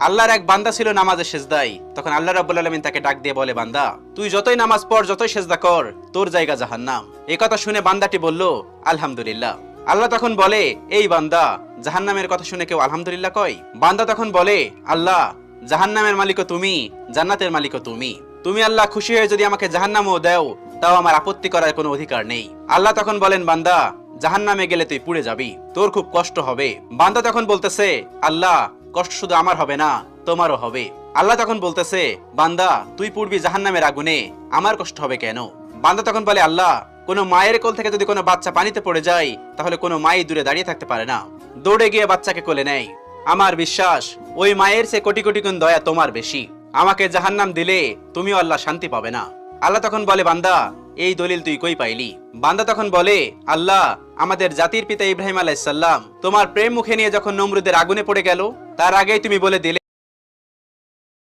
আল্লাহর এক বান্দা ছিল নামাজে সেজদায়। তখন আল্লাহ রাব্বুল আলামিন তাকে ডাক দিয়ে বলে, বান্দা তুই যতই নামাজ পড়, যতই সেজদা কর, তোর জায়গা জাহান্নাম। এই কথা শুনে বান্দাটি বলল, আলহামদুলিল্লাহ। আল্লাহ তখন বলে, এই বান্দা, জাহান্নামের কথা শুনে কেউ আলহামদুলিল্লাহ কয়? বান্দা তখন বলে, আল্লাহ, জাহান্নামের মালিকও তুমি, জান্নাতের মালিকও তুমি। তুমি আল্লাহ খুশি হয়ে যদি আমাকে জাহান্নামও দাও, তাও আমার আপত্তি করার কোনো অধিকার নেই। আল্লাহ তখন বলেন, বান্দা, জাহান্নামে গেলে তুই পুড়ে যাবি, তোর খুব কষ্ট হবে। বান্দা তখন বলতেছে, আল্লাহ, কষ্ট শুধু আমার হবে না, তোমারও হবে। আল্লাহ তখন বলতেছে, বান্দা, তুই পুড়বি জাহান্নামের আগুনে, আমার কষ্ট হবে কেন? বান্দা তখন বলে, আল্লাহ, কোনো মায়ের কোল থেকে যদি কোনো বাচ্চা পানিতে পড়ে যায়, তাহলে কোনো মাই দূরে দাঁড়িয়ে থাকতে পারে না, দৌড়ে গিয়ে বাচ্চাকে কোলে নেয়। আমার বিশ্বাস ওই মায়ের চেয়ে কোটি কোটি গুণ দয়া তোমার বেশি। আমাকে জাহান্নাম দিলে তুমিও আল্লাহ শান্তি পাবে না। আল্লাহ তখন বলে, বান্দা, এই দলিল তুই কই পাইলি? বান্দা তখন বলে, আল্লাহ, আমাদের জাতির পিতা ইব্রাহিম আলাইহিস সালাম তোমার প্রেম মুখে নিয়ে যখন নমরুদের আগুনে পড়ে গেল, তার আগেই তুমি বলে দিলে